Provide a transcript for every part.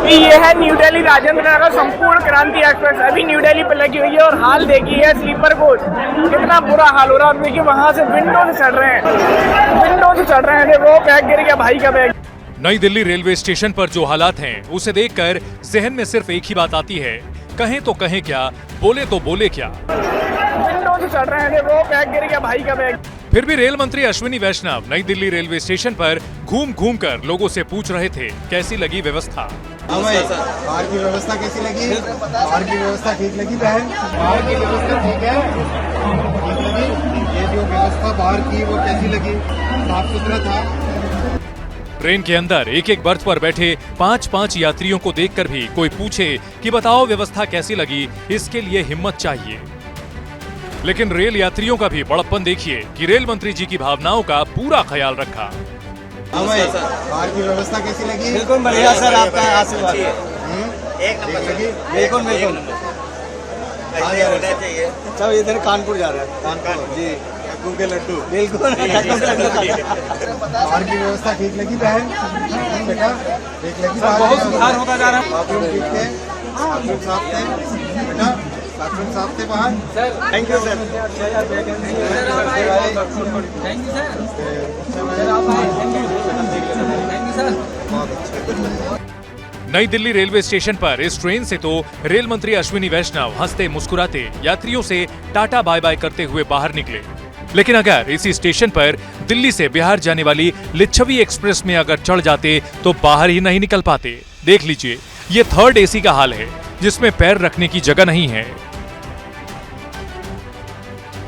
ये है न्यू दिल्ली राजेंद्र नगर संपूर्ण क्रांति एक्सप्रेस अभी न्यू दिल्ली पे लगी हुई है और हाल देखिए स्लीपर कोच कितना बुरा हाल हो रहा है। देखिए वहाँ से विंडो से चढ़ रहे हैं, देखो बैग गिर गया भाई का बैग। नई दिल्ली रेलवे स्टेशन पर जो हालात हैं उसे देखकर जहन में सिर्फ एक ही बात आती है, कहें तो कहें क्या, बोले तो बोले क्या। विंडो से चढ़ रहे हैं, देखो बैग गिर गया भाई का बैग। फिर भी रेल मंत्री अश्विनी वैष्णव नई दिल्ली रेलवे स्टेशन पर घूम घूम कर लोगों से पूछ रहे थे कैसी लगी व्यवस्था। बाहर की व्यवस्था कैसी लगी? बाहर की व्यवस्था ठीक लगी बहन? बाहर की व्यवस्था ठीक है, ठीक लगी। ये जो व्यवस्था बाहर की वो कैसी लगी? साफ सुथरा था। ट्रेन के अंदर एक एक बर्थ पर बैठे 5-5 यात्रियों को देखकर भी कोई पूछे कि बताओ व्यवस्था कैसी लगी, इसके लिए हिम्मत चाहिए। लेकिन रेल यात्रियों का भी बड़प्पन देखिए कि रेल मंत्री जी की भावनाओं का पूरा ख्याल रखा। बाहर की व्यवस्था कैसी लगी? बिल्कुल बढ़िया सर, आपका आशीर्वाद। एक नंबर लगी। बिल्कुल सब इधर कानपुर जा रहा है। कानपुर जी, कद्दू के लड्डू। बिल्कुल बाहर की व्यवस्था ठीक लगी बहन? बेटा ठीक लगी? बहुत सुधार होता जा रहा है। बाथरूम ठीक थे, बाथरूम साफ थे बेटा, बाथरूम साफ थे बाहर। Thank you sir. नई दिल्ली रेलवे स्टेशन पर इस ट्रेन से तो रेल मंत्री अश्विनी वैष्णव हंसते मुस्कुराते यात्रियों से टाटा बाय बाय करते हुए बाहर निकले। लेकिन अगर इसी स्टेशन पर दिल्ली से बिहार जाने वाली लिच्छवी एक्सप्रेस में अगर चढ़ जाते तो बाहर ही नहीं निकल पाते। देख लीजिए ये थर्ड एसी का हाल है जिसमें पैर रखने की जगह नहीं है।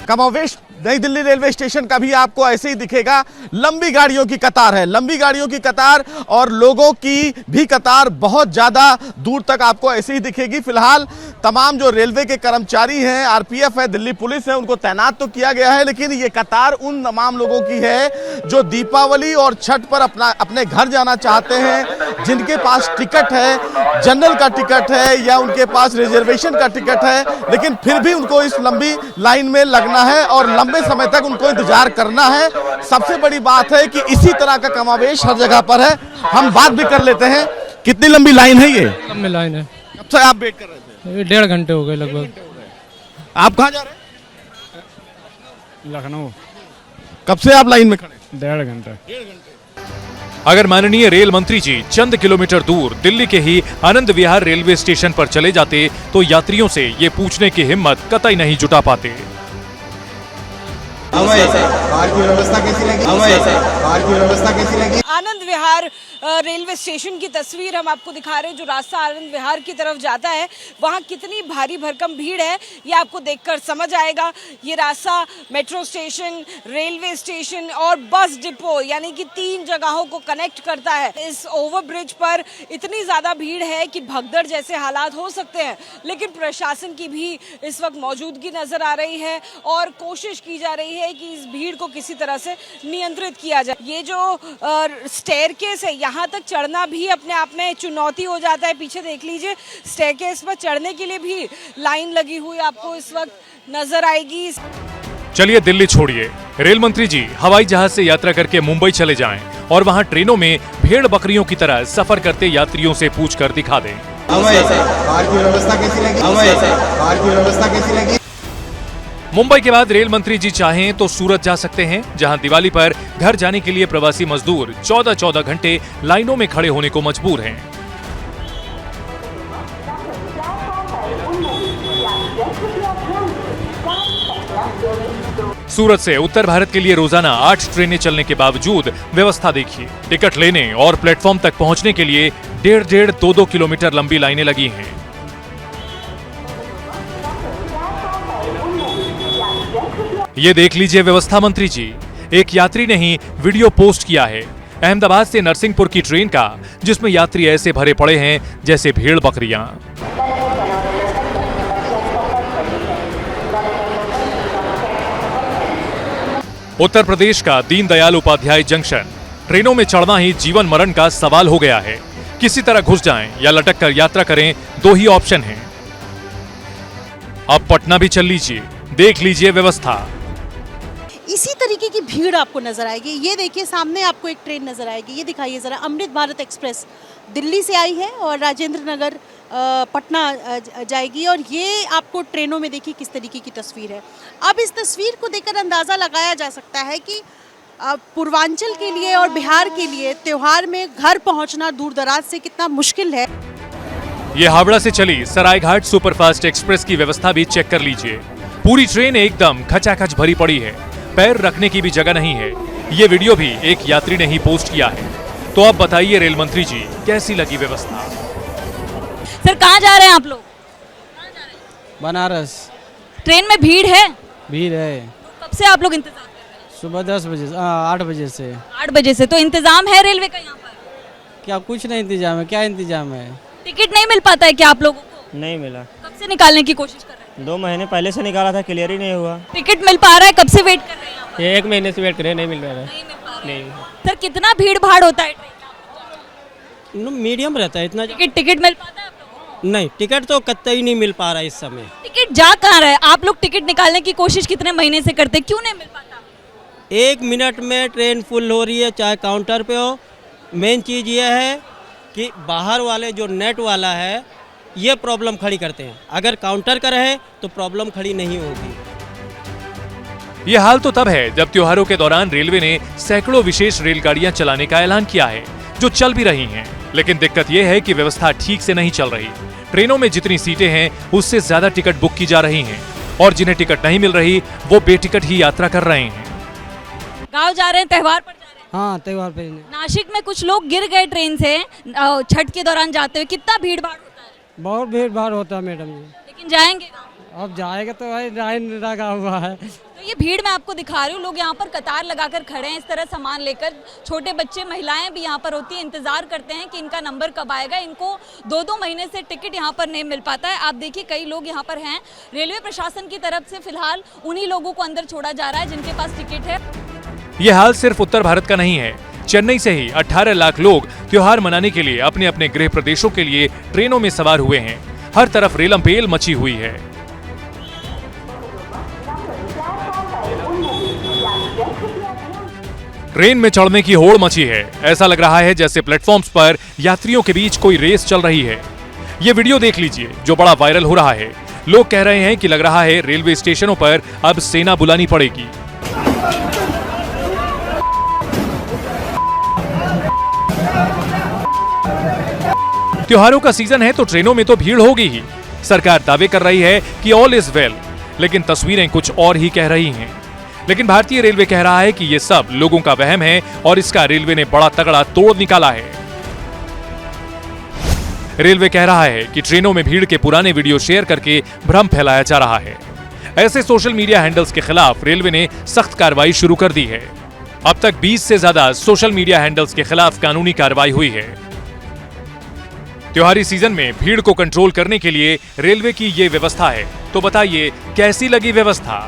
कमोवेश नई दिल्ली रेलवे स्टेशन का भी आपको ऐसे ही दिखेगा। लंबी गाड़ियों की कतार है, लंबी गाड़ियों की कतार और लोगों की भी कतार बहुत ज्यादा दूर तक आपको ऐसे ही दिखेगी। फिलहाल तमाम जो रेलवे के कर्मचारी हैं, आरपीएफ है, दिल्ली पुलिस है, उनको तैनात तो किया गया है, लेकिन ये कतार उन तमाम लोगों की है जो दीपावली और छठ पर अपने घर जाना चाहते हैं, जिनके पास टिकट है, जनरल का टिकट है या उनके पास रिजर्वेशन का टिकट है, लेकिन फिर भी उनको इस लंबी लाइन में लगना है और लंबे समय तक उनको इंतजार करना है। सबसे बड़ी बात है कि इसी तरह का कमावेश हर जगह पर है। हम बात भी कर लेते हैं, कितनी लंबी लाइन है? ये लंबी लाइन है। कब से आप वेट कर रहे थे? 1.5 घंटे हो गए लगभग। आप कहाँ जा रहे हैं? लखनऊ। कब से आप लाइन में खड़े? 1.5 घंटा। अगर माननीय रेल मंत्री जी चंद किलोमीटर दूर दिल्ली के ही आनंद विहार रेलवे स्टेशन पर चले जाते तो यात्रियों से ये पूछने की हिम्मत कतई नहीं जुटा पाते। बाहर की व्यवस्था कैसी लगी? बाहर की व्यवस्था कैसी लगी? आनंद विहार रेलवे स्टेशन की तस्वीर हम आपको दिखा रहे हैं। जो रास्ता आनंद विहार की तरफ जाता है वहाँ कितनी भारी भरकम भीड़ है ये आपको देखकर समझ आएगा। ये रास्ता मेट्रो स्टेशन, रेलवे स्टेशन और बस डिपो यानी कि 3 जगहों को कनेक्ट करता है। इस ओवरब्रिज पर इतनी ज्यादा भीड़ है कि भगदड़ जैसे हालात हो सकते हैं, लेकिन प्रशासन की भी इस वक्त मौजूदगी नजर आ रही है और कोशिश की जा रही है कि इस भीड़ को किसी तरह से नियंत्रित किया जाए। ये जो स्टेयरकेस है यहाँ तक चढ़ना भी अपने आप में चुनौती हो जाता है। पीछे देख लीजिए, स्टेयरकेस पर चढ़ने के लिए भी लाइन लगी हुई आपको इस वक्त नजर आएगी। चलिए दिल्ली छोड़िए, रेल मंत्री जी हवाई जहाज से यात्रा करके मुंबई चले जाएं और वहां ट्रेनों में भेड़ बकरियों की तरह सफर करते यात्रियों से पूछकर दिखा दें। बाहर की व्यवस्था कैसी लगी? बाहर की व्यवस्था कैसी लगी? मुंबई के बाद रेल मंत्री जी चाहें तो सूरत जा सकते हैं, जहां दिवाली पर घर जाने के लिए प्रवासी मजदूर 14-14 घंटे लाइनों में खड़े होने को मजबूर हैं। सूरत से उत्तर भारत के लिए रोजाना 8 ट्रेनें चलने के बावजूद व्यवस्था देखिए। टिकट लेने और प्लेटफॉर्म तक पहुंचने के लिए 1.5-2 किलोमीटर लंबी लाइनें लगी हैं। ये देख लीजिए व्यवस्था मंत्री जी, एक यात्री ने ही वीडियो पोस्ट किया है अहमदाबाद से नरसिंहपुर की ट्रेन का, जिसमें यात्री ऐसे भरे पड़े हैं जैसे भेड़ बकरियां। उत्तर प्रदेश का दीनदयाल उपाध्याय जंक्शन, ट्रेनों में चढ़ना ही जीवन मरण का सवाल हो गया है। किसी तरह घुस जाएं या लटक कर यात्रा करें, 2 ही ऑप्शन हैं। अब पटना भी चल लीजिए, देख लीजिए व्यवस्था। इसी तरीके की भीड़ आपको नज़र आएगी। ये देखिए सामने आपको एक ट्रेन नज़र आएगी, ये दिखाइए ज़रा, अमृत भारत एक्सप्रेस दिल्ली से आई है और राजेंद्र नगर पटना जाएगी। और ये आपको ट्रेनों में देखिए किस तरीके की तस्वीर है। अब इस तस्वीर को देखकर अंदाज़ा लगाया जा सकता है कि पूर्वांचल के लिए और बिहार के लिए त्योहार में घर पहुंचना दूर दराज से कितना मुश्किल है। ये हावड़ा से चली सरायघाट सुपरफास्ट एक्सप्रेस की व्यवस्था भी चेक कर लीजिए। पूरी ट्रेन एकदम खचाखच भरी पड़ी है, पैर रखने की भी जगह नहीं है। ये वीडियो भी एक यात्री ने ही पोस्ट किया है। तो अब बताइए रेल मंत्री जी, कैसी लगी व्यवस्था? सर कहाँ जा रहे हैं आप लोग? बनारस। ट्रेन में भीड़ है? भीड़ है। कब से आप लोग इंतजार कर रहे हैं? सुबह 10 बजे 8 बजे से। 8 बजे से। तो इंतजाम है रेलवे का यहाँ पर? क्या कुछ नहीं इंतजाम है? क्या इंतजाम है? टिकट नहीं मिल पाता है क्या आप लोगों को? नहीं मिला। कब से निकालने की कोशिश कर रहे हैं? 2 महीने पहले से निकाला था, क्लियर ही नहीं हुआ। टिकट मिल पा रहा है? कब से वेट कर रहे हैं यहाँ पर? ये 1 महीने से वेट कर रहे हैं, नहीं मिल रहा है। नहीं मिल पा रहा है। नहीं। सर कितना भीड़ भाड़ होता है ट्रेन का? मीडियम रहता है इतना। टिकट मिल पाता है आप लोगों को? नहीं, टिकट तो कतई नहीं मिल पा रहा है इस समय। टिकट जा कहाँ रहा है? आप लोग टिकट निकालने की कोशिश कितने महीने से करते, क्यों नहीं मिल पाता? 1 मिनट में ट्रेन फुल हो रही है, चाहे काउंटर पे हो। मेन चीज़ ये है कि बाहर वाले जो नेट वाला है ये प्रॉब्लम खड़ी करते हैं। अगर काउंटर का रहे तो प्रॉब्लम खड़ी नहीं होगी। ये हाल तो तब है जब त्योहारों के दौरान रेलवे ने सैकड़ों विशेष रेलगाड़ियां चलाने का ऐलान किया है, जो चल भी रही हैं। लेकिन दिक्कत यह है कि व्यवस्था ठीक से नहीं चल रही। ट्रेनों में जितनी सीटें हैं उससे ज्यादा टिकट बुक की जा रही हैं और जिन्हें टिकट नहीं मिल रही वो बेटिकट ही यात्रा कर रहे हैं। गाँव जा रहे हैं, त्योहार पर जा रहे हैं? हाँ, त्योहार पे। नासिक में कुछ लोग गिर गए ट्रेन से छठ के दौरान जाते हुए। कितना भीड़ भाड़ होता है? बहुत भीड़ भाड़ होता है मैडम जी। लेकिन जाएंगे अब जाएगा तो भाई लाइन लगा हुआ है। तो ये भीड़ मैं आपको दिखा रही हूँ, लोग यहाँ पर कतार लगाकर खड़े हैं इस तरह सामान लेकर। छोटे बच्चे, महिलाएं भी यहाँ पर होती हैं, इंतजार करते हैं कि इनका नंबर कब आएगा। इनको 2-2 महीने से टिकट यहाँ पर नहीं मिल पाता है। आप देखिए कई लोग यहाँ पर हैं। रेलवे प्रशासन की तरफ से फिलहाल उन्हीं लोगों को अंदर छोड़ा जा रहा है जिनके पास टिकट है। ये हाल सिर्फ उत्तर भारत का नहीं है। चेन्नई से ही 18 लाख लोग त्योहार मनाने के लिए अपने अपने गृह प्रदेशों के लिए ट्रेनों में सवार हुए हैं। हर तरफ रेलमपेल मची हुई है। ट्रेन में चढ़ने की होड़ मची है। ऐसा लग रहा है जैसे प्लेटफॉर्म्स पर यात्रियों के बीच कोई रेस चल रही है। ये वीडियो देख लीजिए जो बड़ा वायरल हो रहा है। लोग कह रहे हैं कि लग रहा है रेलवे स्टेशनों पर अब सेना बुलानी पड़ेगी। त्योहारों का सीजन है तो ट्रेनों में तो भीड़ होगी ही। सरकार दावे कर रही है कि ऑल इज वेल, लेकिन तस्वीरें कुछ और ही कह रही हैं। लेकिन भारतीय रेलवे कह रहा है कि ये सब लोगों का वहम है और इसका रेलवे ने बड़ा तगड़ा तोड़ निकाला है। रेलवे कह रहा है कि ट्रेनों में भीड़ के पुराने वीडियो शेयर करके भ्रम फैलाया जा रहा है। ऐसे सोशल मीडिया हैंडल्स के खिलाफ रेलवे ने सख्त कार्रवाई शुरू कर दी है। अब तक 20 से ज्यादा सोशल मीडिया हैंडल्स के खिलाफ कानूनी कार्रवाई हुई है। त्योहारी सीजन में भीड़ को कंट्रोल करने के लिए रेलवे की ये व्यवस्था है। तो बताइए कैसी लगी व्यवस्था?